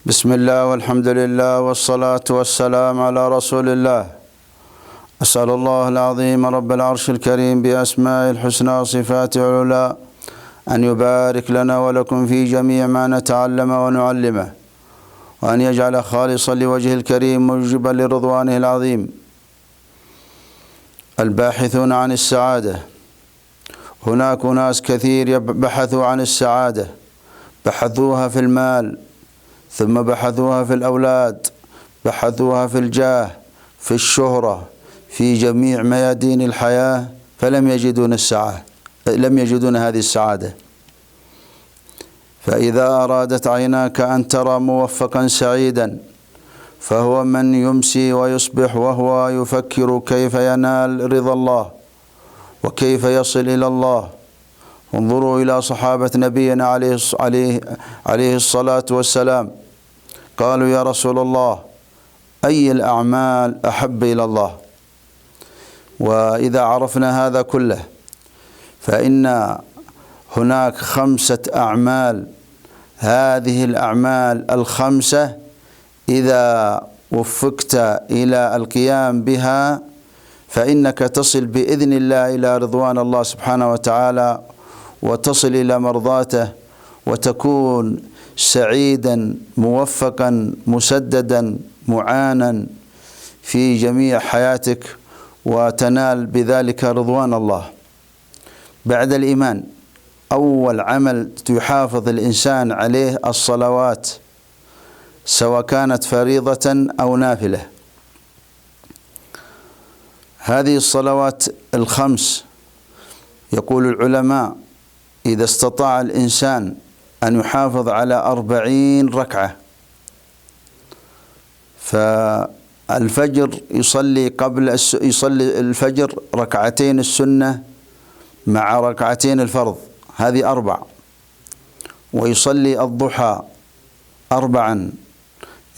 بسم الله والحمد لله والصلاة والسلام على رسول الله. أسأل الله العظيم رب العرش الكريم بأسماء الحسنى وصفاته العلى أن يبارك لنا ولكم في جميع ما نتعلم ونعلمه، وأن يجعل خالصا لوجهه الكريم موجبا لرضوانه العظيم. الباحثون عن السعادة، هناك ناس كثير بحثوا عن السعادة، بحثوها في المال، ثم بحثوها في الأولاد، بحثوها في الجاه، في الشهرة، في جميع ميادين الحياة، فلم يجدون هذه السعادة. فإذا أرادت عيناك أن ترى موفقا سعيدا، فهو من يمسي ويصبح وهو يفكر كيف ينال رضا الله وكيف يصل إلى الله. انظروا إلى صحابة نبينا عليه الصلاة والسلام، قالوا يا رسول الله أي الأعمال أحب إلى الله؟ وإذا عرفنا هذا كله فإن هناك 5 أعمال، هذه الأعمال ال5 إذا وفقت إلى القيام بها فإنك تصل بإذن الله إلى رضوان الله سبحانه وتعالى، وتصل إلى مرضاته، وتكون سعيدا موفقا مسددا معانا في جميع حياتك، وتنال بذلك رضوان الله. بعد الإيمان أول عمل يحافظ الإنسان عليه الصلوات، سواء كانت فريضة أو نافلة. هذه الصلوات ال5 يقول العلماء إذا استطاع الإنسان أن يحافظ على 40 ركعة، فالفجر يصلي الفجر ركعتين السنة مع ركعتين الفرض، هذه 4، ويصلي الضحى 4.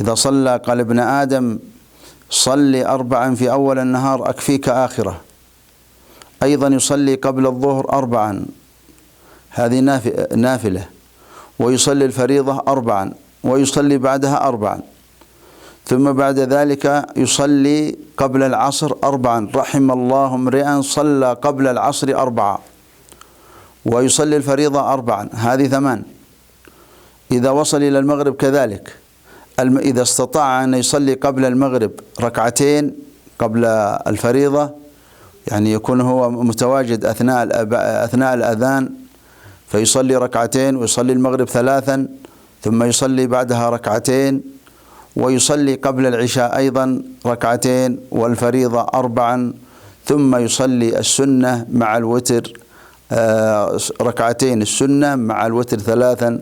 إذا صلى قال ابن آدم صلي 4 في أول النهار أكفيك آخرة. أيضا يصلي قبل الظهر 4، هذه نافلة، ويصلي الفريضة 4، ويصلي بعدها 4، ثم بعد ذلك يصلي قبل العصر 4. رحم الله امرئا صلى قبل العصر 4، ويصلي الفريضة 4، هذه 8. إذا وصل إلى المغرب كذلك، إذا استطاع أن يصلي قبل المغرب 2 قبل الفريضة، يعني يكون هو متواجد أثناء الأذان، فيصلي 2 ويصلي المغرب 3، ثم يصلي بعدها 2، ويصلي قبل العشاء أيضا 2 والفريضة 4، ثم يصلي السنة مع الوتر 2 السنة مع الوتر 3.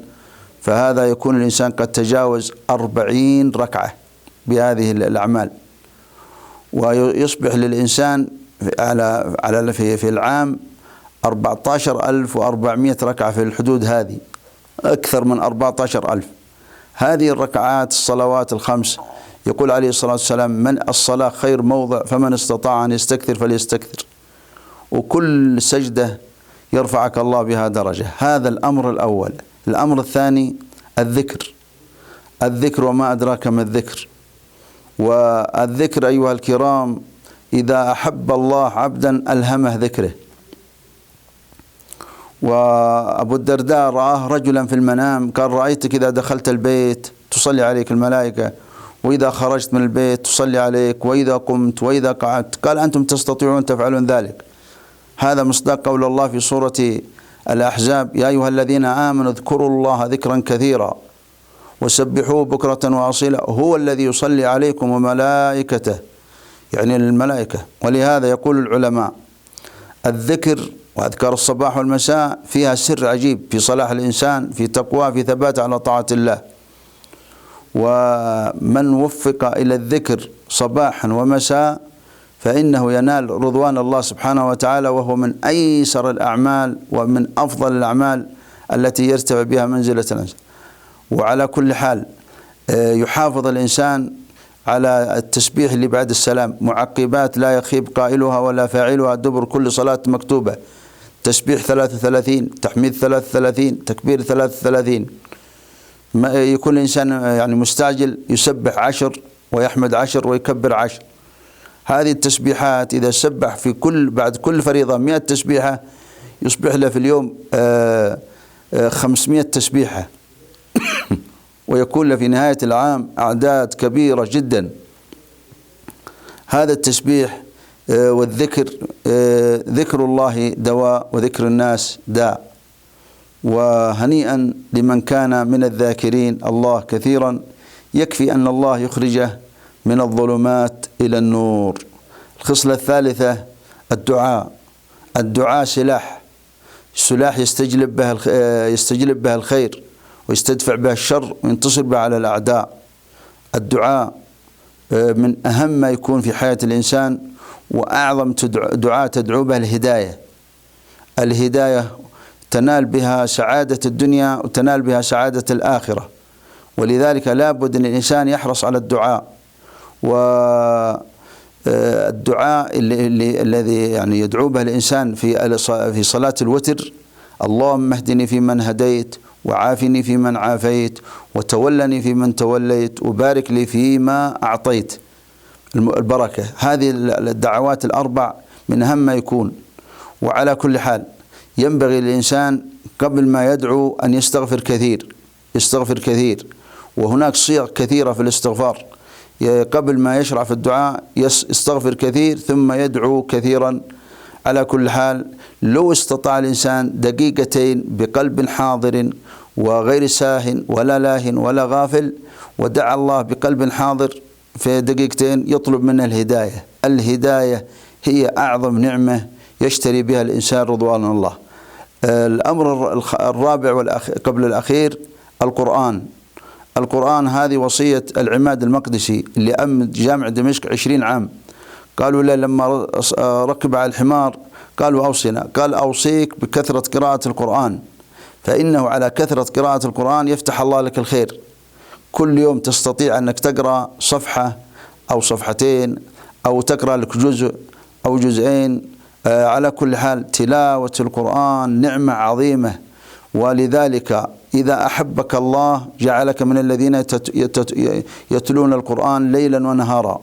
فهذا يكون الإنسان قد تجاوز 40 ركعة بهذه الأعمال، ويصبح للإنسان في العام 14,400 ركعة في الحدود هذه، أكثر من 14,000. هذه الركعات الصلوات ال5 يقول عليه الصلاة والسلام من الصلاة خير موضع، فمن استطاع أن يستكثر فليستكثر، وكل سجدة يرفعك الله بها درجة. هذا الأمر الأول. الأمر الثاني الذكر، وما أدراك ما الذكر. والذكر أيها الكرام إذا أحب الله عبدا ألهمه ذكره. وأبو الدرداء رآه رجلا في المنام، قال رأيتك إذا دخلت البيت تصلي عليك الملائكة، وإذا خرجت من البيت تصلي عليك، وإذا قمت وإذا قعدت. قال أنتم تستطيعون تفعلون ذلك. هذا مصداق قول الله في سورة الأحزاب يا أيها الذين آمنوا اذكروا الله ذكرا كثيرا وسبحوه بكرة وأصيلا هو الذي يصلي عليكم وملائكته، يعني الملائكة. ولهذا يقول العلماء الذكر وأذكار الصباح والمساء فيها سر عجيب في صلاح الإنسان، في تقواه، في ثبات على طاعة الله. ومن وفق إلى الذكر صباحا ومساء فإنه ينال رضوان الله سبحانه وتعالى، وهو من أيسر الأعمال ومن أفضل الأعمال التي يرتفع بها منزلة الإنسان. وعلى كل حال يحافظ الإنسان على التسبيح اللي بعد السلام، معقبات لا يخيب قائلها ولا فاعلها دبر كل صلاة مكتوبة. تسبيح 33، تحميد 33، تكبير 33. يكون الإنسان يعني مستعجل يسبح 10 ويحمد 10 ويكبر 10. هذه التسبيحات إذا سبح بعد كل فريضة 100 تسبيحة يصبح له في اليوم 500 تسبيحة ويكون له في نهاية العام أعداد كبيرة جدا. هذا التسبيح والذكر، ذكر الله دواء وذكر الناس داء. وهنيئا لمن كان من الذاكرين الله كثيرا، يكفي أن الله يخرجه من الظلمات إلى النور. الخصلة الثالثة الدعاء. الدعاء سلاح يستجلب به الخير ويستدفع به الشر وينتصر به على الأعداء. الدعاء من أهم ما يكون في حياة الإنسان، وأعظم دعاء تدعو به الهداية تنال بها سعادة الدنيا وتنال بها سعادة الآخرة. ولذلك لا بد أن الإنسان يحرص على الدعاء. والدعاء الذي يعني يدعو به الإنسان في صلاة الوتر: اللهم اهدني فيمن هديت، وعافني فيمن عافيت، وتولني فيمن توليت، وبارك لي فيما أعطيت. البركة. هذه الدعوات الأربع من أهم ما يكون. وعلى كل حال ينبغي للإنسان قبل ما يدعو أن يستغفر كثير. وهناك صيغ كثيرة في الاستغفار. قبل ما يشرع في الدعاء يستغفر كثير ثم يدعو كثيرا. على كل حال لو استطاع الإنسان دقيقتين بقلب حاضر وغير ساه ولا لاه ولا غافل، ودعا الله بقلب حاضر في دقيقتين، يطلب منه الهداية هي أعظم نعمة يشتري بها الإنسان رضوان الله. الأمر الرابع قبل الأخير القرآن. هذه وصية العماد المقدسي اللي أمد جامع دمشق 20 عام. قالوا له لما ركب على الحمار قالوا أوصنا، قال أوصيك بكثرة قراءة القرآن، فإنه على كثرة قراءة القرآن يفتح الله لك الخير. كل يوم تستطيع أنك تقرأ صفحة أو صفحتين، أو تقرأ لك جزء أو جزئين. على كل حال تلاوة القرآن نعمة عظيمة. ولذلك إذا أحبك الله جعلك من الذين يتلون القرآن ليلا ونهارا.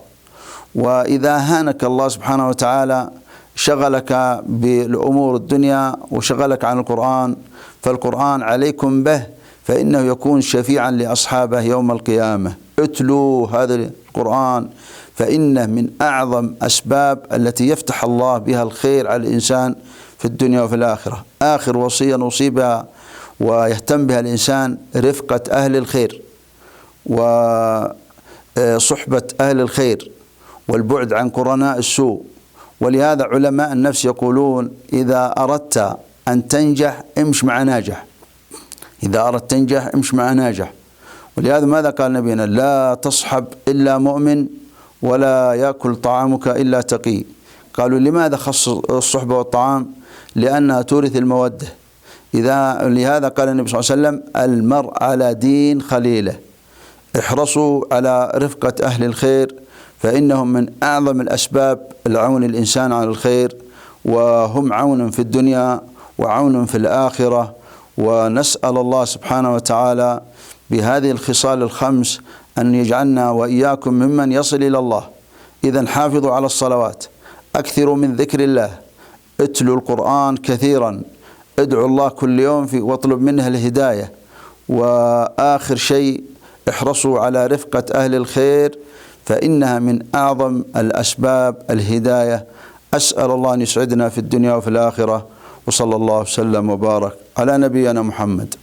وإذا هانك الله سبحانه وتعالى شغلك بالأمور الدنيا وشغلك عن القرآن، فالقرآن عليكم به، فإنه يكون شفيعا لأصحابه يوم القيامة. اتلوا هذا القرآن، فإنه من أعظم أسباب التي يفتح الله بها الخير على الإنسان في الدنيا وفي الآخرة. آخر وصية نوصي بها ويهتم بها الإنسان رفقة أهل الخير وصحبة أهل الخير والبعد عن قرناء السوء. ولهذا علماء النفس يقولون: إذا أردت أن تنجح امش مع ناجح. إذا أردت تنجح امش مع ناجح. ولهذا ماذا قال نبينا؟ لا تصحب إلا مؤمن ولا يأكل طعامك إلا تقي. قالوا: لماذا خص الصحبة والطعام؟ لأنها تورث المودة. لهذا قال النبي صلى الله عليه وسلم: المرء على دين خليله. احرصوا على رفقة أهل الخير، فإنهم من أعظم الأسباب العون الإنسان على الخير، وهم عون في الدنيا وعون في الآخرة. ونسأل الله سبحانه وتعالى بهذه الخصال الخمس أن يجعلنا وإياكم ممن يصل إلى الله. إذن حافظوا على الصلوات، أكثروا من ذكر الله، اتلوا القرآن كثيرا، ادعوا الله كل يوم واطلب منه الهداية. وآخر شيء احرصوا على رفقة أهل الخير، فإنها من أعظم الأسباب الهداية. أسأل الله أن يسعدنا في الدنيا وفي الآخرة، وصلى الله وسلم وبارك على نبينا محمد.